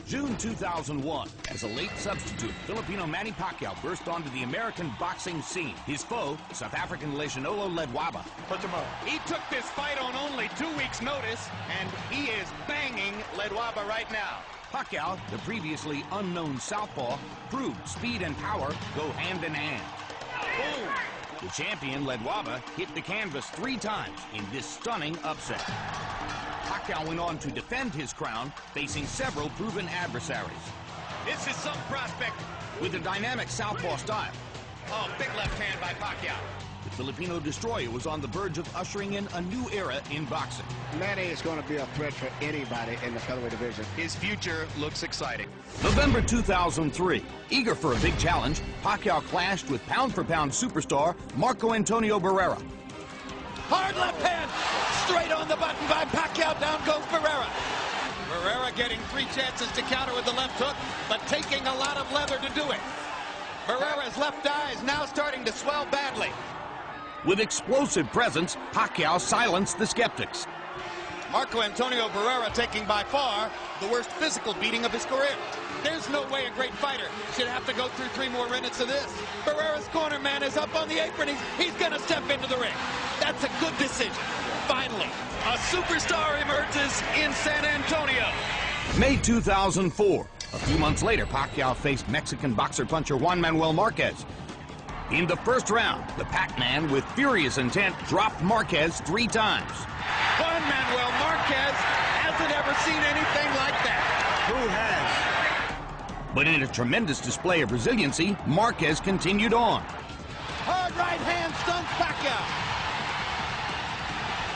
June 2001, as a late substitute, Filipino Manny Pacquiao burst onto the American boxing scene. His foe, South African Lejanolo Ledwaba. Put him up. He took this fight on only 2 weeks' notice, and he is banging Ledwaba right now. Pacquiao, the previously unknown southpaw, proved speed and power go hand in hand. Boom! The champion, Ledwaba, hit the canvas 3 times in this stunning upset. Pacquiao went on to defend his crown, facing several proven adversaries. This is some prospect. With a dynamic southpaw style, Oh, big left hand by Pacquiao. the Filipino destroyer was on the verge of ushering in a new era in boxing. Manny is going to be a threat for anybody in the featherweight division. His future looks exciting. November 2003, eager for a big challenge, Pacquiao clashed with pound-for-pound superstar Marco Antonio Barrera. Hard left hand, straight on the button by Pacquiao. Down goes Barrera. Barrera getting 3 chances to counter with the left hook, but taking a lot of leather to do it. Barrera's left eye is now starting to swell badly. With explosive presence, Pacquiao silenced the skeptics. Marco Antonio Barrera taking by far the worst physical beating of his career. There's no way a great fighter should have to go through 3 more minutes of this. Barrera's corner man is up on the apron. He's going to step into the ring. That's a good decision. Finally, a superstar emerges in San Antonio. May 2004. A few months later, Pacquiao faced Mexican boxer-puncher Juan Manuel Marquez. In the first round, the Pac-Man, with furious intent, dropped Marquez 3 times. Juan Manuel Marquez hasn't ever seen anything like that. Who has? But in a tremendous display of resiliency, Marquez continued on. Hard right hand stuns Pacquiao.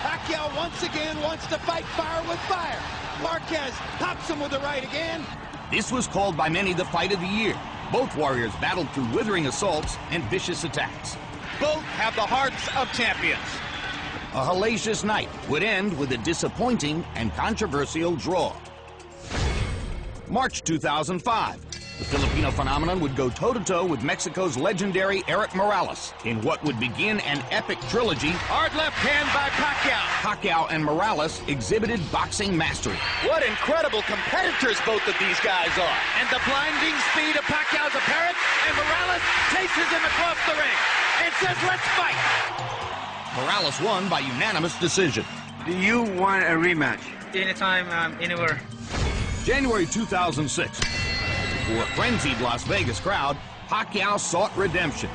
Pacquiao once again wants to fight fire with fire. Marquez pops him with the right again. This was called by many the fight of the year. Both warriors battled through withering assaults and vicious attacks. Both have the hearts of champions. A hellacious night would end with a disappointing and controversial draw. March 2005. The Filipino phenomenon would go toe-to-toe with Mexico's legendary Erik Morales in what would begin an epic trilogy. Hard left hand by Pacquiao. Pacquiao and Morales exhibited boxing mastery. What incredible competitors both of these guys are. And the blinding speed of Pacquiao's apparent, and Morales chases him across the ring and says, "Let's fight." Morales won by unanimous decision. Do you want a rematch? Anytime, anywhere. January 2006. For a frenzied Las Vegas crowd, Pacquiao sought redemption.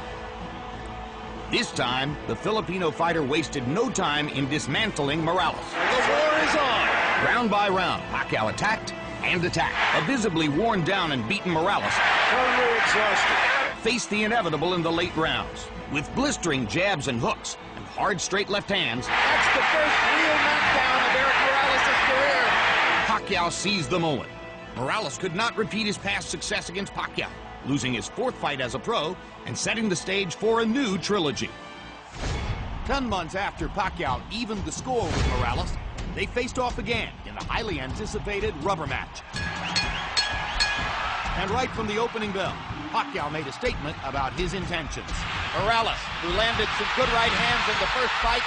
This time, the Filipino fighter wasted no time in dismantling Morales. The war is on. Round by round, Pacquiao attacked and attacked. A visibly worn down and beaten Morales Totally exhausted. faced the inevitable in the late rounds. With blistering jabs and hooks and hard straight left hands, That's the first real knockdown of Erik Morales' career. Pacquiao seized the moment. Morales could not repeat his past success against Pacquiao, losing his 4th fight as a pro and setting the stage for a new trilogy. 10 months after Pacquiao evened the score with Morales, they faced off again in the highly anticipated rubber match. And right from the opening bell, Pacquiao made a statement about his intentions. Morales, who landed some good right hands in the first fight,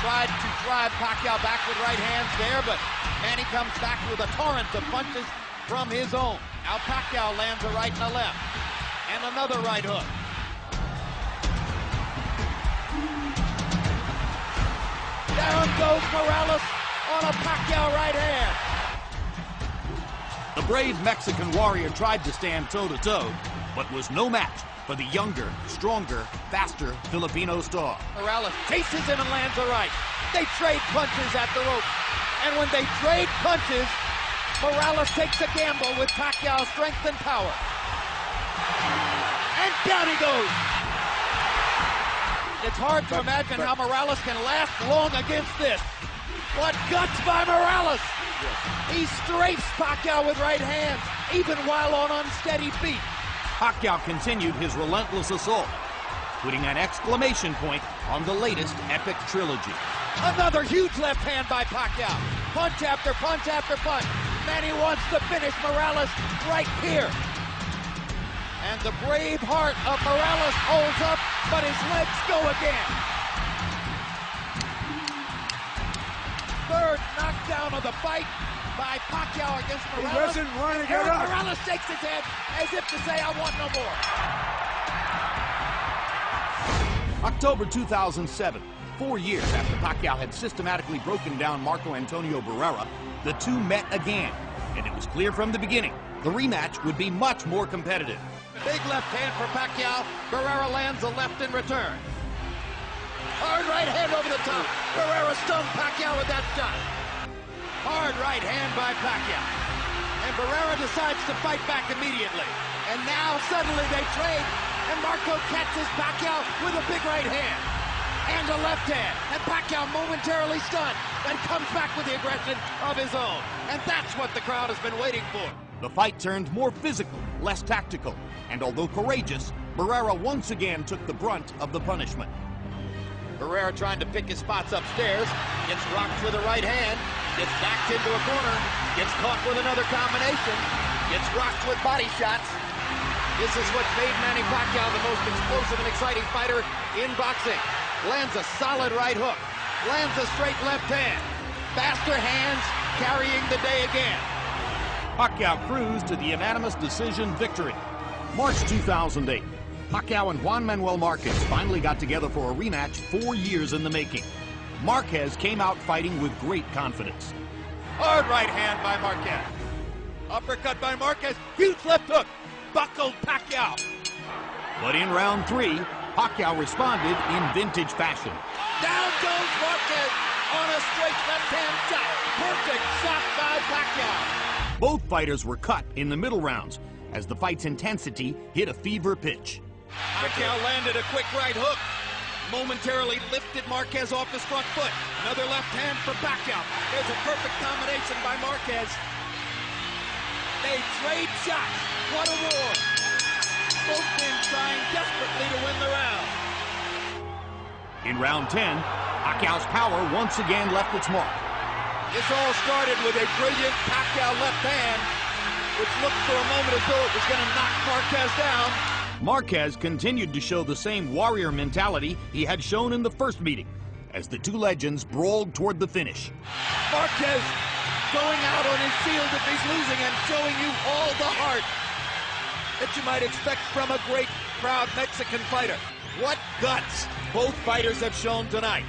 tried to drive Pacquiao back with right hands there, but Manny comes back with a torrent of punches from his own. Now Pacquiao lands a right and a left, and another right hook. Down goes Morales on a Pacquiao right hand. The brave Mexican warrior tried to stand toe-to-toe, but was no match for the younger, stronger, faster Filipino star. Morales chases him and lands a right. They trade punches at the rope. And when they trade punches, Morales takes a gamble with Pacquiao's strength and power. And down he goes. It's hard to imagine how Morales can last long against this. What guts by Morales! He strafes Pacquiao with right hands, even while on unsteady feet. Pacquiao continued his relentless assault, putting an exclamation point on the latest epic trilogy. Another huge left hand by Pacquiao. Punch after punch after punch. Manny wants to finish Morales right here. And the brave heart of Morales holds up, but his legs go again. 3rd knockdown of the fight. by Pacquiao against He Morales. doesn't want to get Eric up. Morales shakes his head as if to say, I want no more. October 2007, 4 years after Pacquiao had systematically broken down Marco Antonio Barrera, the two met again, and it was clear from the beginning the rematch would be much more competitive. Big left hand for Pacquiao. Barrera lands a left in return. Hard right hand over the top. Barrera stunned Pacquiao with that shot. Hard right hand by Pacquiao. And Barrera decides to fight back immediately. And now suddenly they trade, and Marco catches Pacquiao with a big right hand and a left hand. And Pacquiao momentarily stunned and comes back with the aggression of his own. And that's what the crowd has been waiting for. The fight turned more physical, less tactical, and although courageous, Barrera once again took the brunt of the punishment. Barrera trying to pick his spots upstairs, gets rocked with a right hand, gets backed into a corner, gets caught with another combination, gets rocked with body shots. This is what made Manny Pacquiao the most explosive and exciting fighter in boxing. Lands a solid right hook, lands a straight left hand. Faster hands carrying the day again. Pacquiao cruised to the unanimous decision victory. March 2008, Pacquiao and Juan Manuel Marquez finally got together for a rematch 4 years in the making. Marquez came out fighting with great confidence. Hard right hand by Marquez. Uppercut by Marquez. Huge left hook. Buckled Pacquiao. But in round 3, Pacquiao responded in vintage fashion. Down goes Marquez on a straight left hand shot. Perfect shot by Pacquiao. Both fighters were cut in the middle rounds as the fight's intensity hit a fever pitch. Pacquiao landed a quick right hook. Momentarily lifted Marquez off his front foot. Another left hand for Pacquiao. There's a perfect combination by Marquez. They trade shots. What a war. Both men trying desperately to win the round. In round 10, Pacquiao's power once again left its mark. This all started with a brilliant Pacquiao left hand, which looked for a moment as though it was going to knock Marquez down. Marquez continued to show the same warrior mentality he had shown in the first meeting, as the two legends brawled toward the finish. Marquez going out on his shield if he's losing and showing you all the heart that you might expect from a great, proud Mexican fighter. What guts both fighters have shown tonight.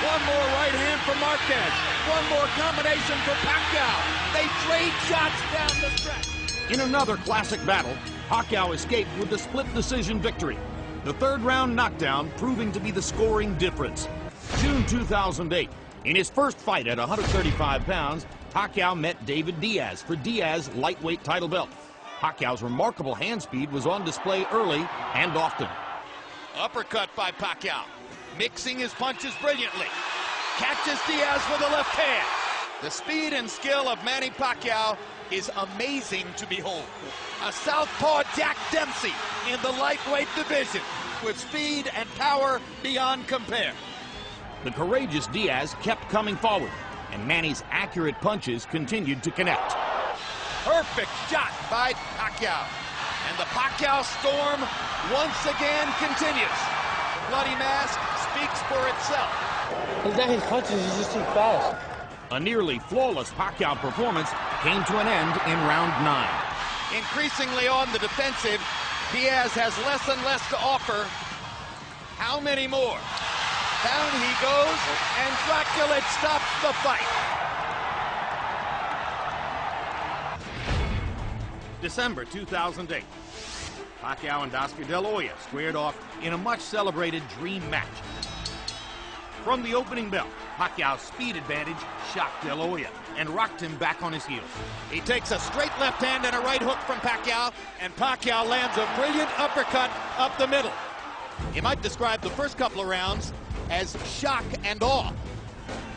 One more right hand for Marquez. One more combination for Pacquiao. They trade shots down the stretch. In another classic battle, Pacquiao escaped with the split decision victory. The third round knockdown proving to be the scoring difference. June 2008, in his first fight at 135 pounds, Pacquiao met David Diaz for Diaz's lightweight title belt. Pacquiao's remarkable hand speed was on display early and often. Uppercut by Pacquiao. Mixing his punches brilliantly. Catches Diaz with a left hand. The speed and skill of Manny Pacquiao is amazing to behold. A southpaw Jack Dempsey in the lightweight division with speed and power beyond compare. The courageous Diaz kept coming forward, and Manny's accurate punches continued to connect. Perfect shot by Pacquiao. And the Pacquiao storm once again continues. The bloody mask speaks for itself. It's not his punches, he's just too fast. A nearly flawless Pacquiao performance came to an end in round 9. Increasingly on the defensive, Diaz has less and less to offer. How many more? Down he goes, and Dracula stops the fight. December 2008. Pacquiao and Oscar De La Hoya squared off in a much-celebrated dream match. From the opening bell, Pacquiao's speed advantage shocked De La Hoya and rocked him back on his heels. He takes a straight left hand and a right hook from Pacquiao, and Pacquiao lands a brilliant uppercut up the middle. You might describe the first couple of rounds as shock and awe.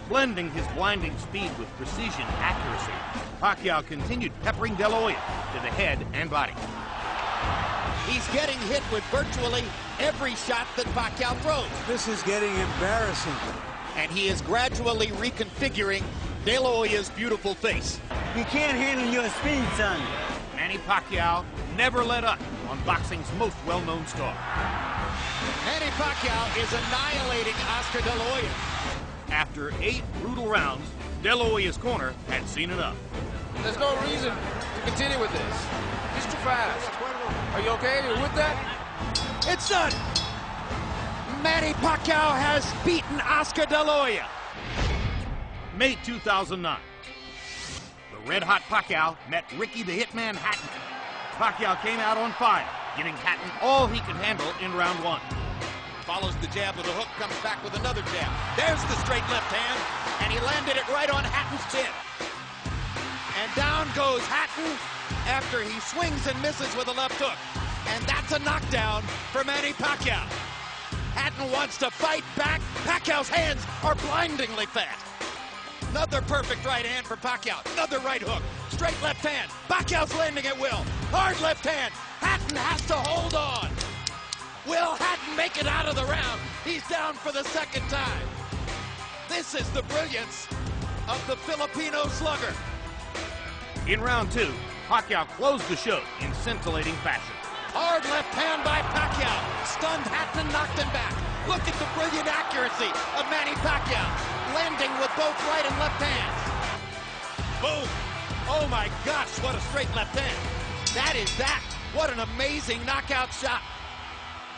Blending his blinding speed with precision accuracy, Pacquiao continued peppering De La Hoya to the head and body. He's getting hit with virtually every shot that Pacquiao throws. This is getting embarrassing. And he is gradually reconfiguring De La Hoya's beautiful face. You can't handle your speed, son. Manny Pacquiao never let up on boxing's most well-known star. Manny Pacquiao is annihilating Oscar De La Hoya. After 8 brutal rounds, De La Hoya's corner had seen enough. There's no reason to continue with this. He's too fast. Are you okay? You're with that? It's done. Manny Pacquiao has beaten Oscar De La Hoya. May 2009. The red-hot Pacquiao met Ricky the Hitman Hatton. Pacquiao came out on fire, giving Hatton all he could handle in round one. Follows the jab with a hook, comes back with another jab. There's the straight left hand, and he landed it right on Hatton's chin. And down goes Hatton after he swings and misses with a left hook. And that's a knockdown for Manny Pacquiao. Hatton wants to fight back. Pacquiao's hands are blindingly fast. Another perfect right hand for Pacquiao. Another right hook. Straight left hand. Pacquiao's landing at will. Hard left hand. Hatton has to hold on. Will Hatton make it out of the round? He's down for the second time. This is the brilliance of the Filipino slugger. In round two, Pacquiao closed the show in scintillating fashion. Hard left hand by Pacquiao. Stunned Hatton and knocked him back. Look at the brilliant accuracy of Manny Pacquiao. Landing with both right and left hands. Boom. Oh my gosh, what a straight left hand. That is that. What an amazing knockout shot.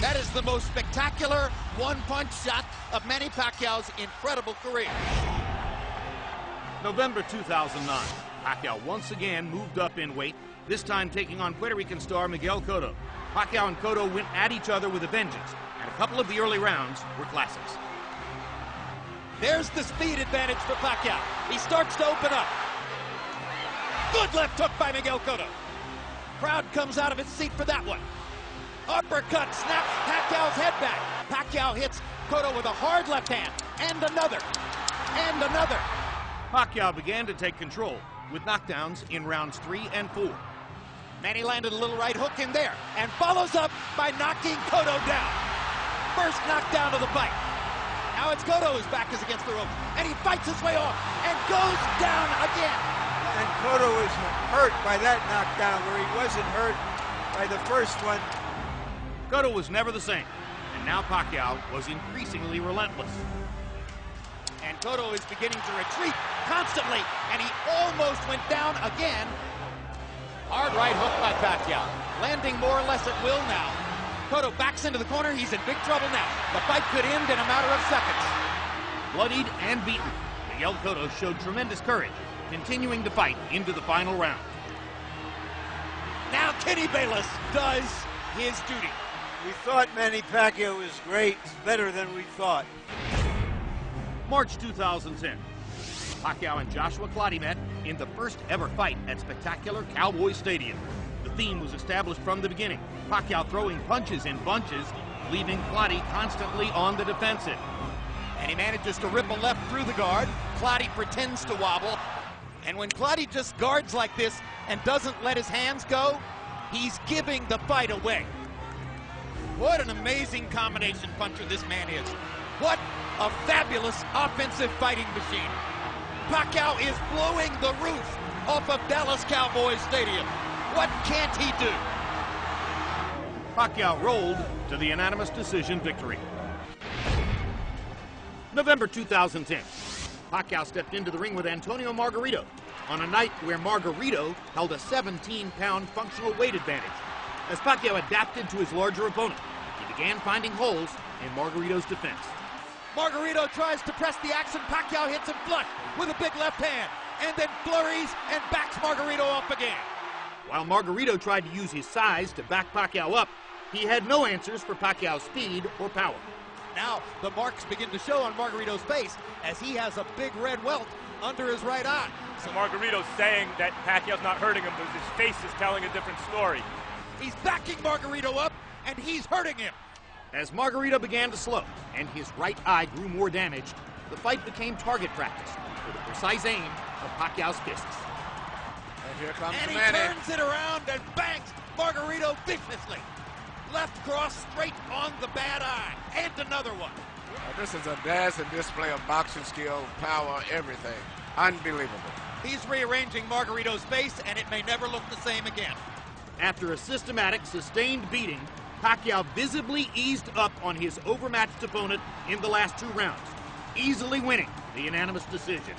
That is the most spectacular one-punch shot of Manny Pacquiao's incredible career. November 2009, Pacquiao once again moved up in weight, this time taking on Puerto Rican star Miguel Cotto. Pacquiao and Cotto went at each other with a vengeance, and a couple of the early rounds were classics. There's the speed advantage for Pacquiao. He starts to open up. Good left hook by Miguel Cotto. Crowd comes out of its seat for that one. Uppercut snaps Pacquiao's head back. Pacquiao hits Cotto with a hard left hand, and another, and another. Pacquiao began to take control with knockdowns in rounds 3 and 4. Manny landed a little right hook in there, and follows up by knocking Cotto down. First knockdown of the fight. Now it's Cotto whose back is against the rope, and he fights his way off, and goes down again. And Cotto was hurt by that knockdown, where he wasn't hurt by the first one. Cotto was never the same, and now Pacquiao was increasingly relentless. And Cotto is beginning to retreat constantly, and he almost went down again. Hard right hook by Pacquiao, landing more or less at will now. Cotto backs into the corner. He's in big trouble now. The fight could end in a matter of seconds. Bloodied and beaten, Miguel Cotto showed tremendous courage, continuing to fight into the final round. Now Kenny Bayless does his duty. We thought Manny Pacquiao was great, better than we thought. March 2010. Pacquiao and Joshua Clottey met in the first ever fight at spectacular Cowboy Stadium. The theme was established from the beginning. Pacquiao throwing punches in bunches, leaving Clottey constantly on the defensive. And he manages to rip a left through the guard. Clottey pretends to wobble. And when Clottey just guards like this and doesn't let his hands go, he's giving the fight away. What an amazing combination puncher this man is. What a fabulous offensive fighting machine. Pacquiao is blowing the roof off of Dallas Cowboys Stadium. What can't he do? Pacquiao rolled to the unanimous decision victory. November 2010. Pacquiao stepped into the ring with Antonio Margarito on a night where Margarito held a 17-pound functional weight advantage. As Pacquiao adapted to his larger opponent, he began finding holes in Margarito's defense. Margarito tries to press the action. Pacquiao hits him flush with a big left hand, and then flurries and backs Margarito up again. While Margarito tried to use his size to back Pacquiao up, he had no answers for Pacquiao's speed or power. Now the marks begin to show on Margarito's face as he has a big red welt under his right eye. So Margarito's saying that Pacquiao's not hurting him, but his face is telling a different story. He's backing Margarito up, and he's hurting him. As Margarito began to slow and his right eye grew more damaged, the fight became target practice with a precise aim of Pacquiao's fists. And here comes And he Manny. turns it around and bangs Margarito viciously. Left cross straight on the bad eye. And another one. This is a dazzling display of boxing skill, power, everything. Unbelievable. He's rearranging Margarito's face, and it may never look the same again. After a systematic, sustained beating, Pacquiao visibly eased up on his overmatched opponent in the last 2 rounds, easily winning the unanimous decision.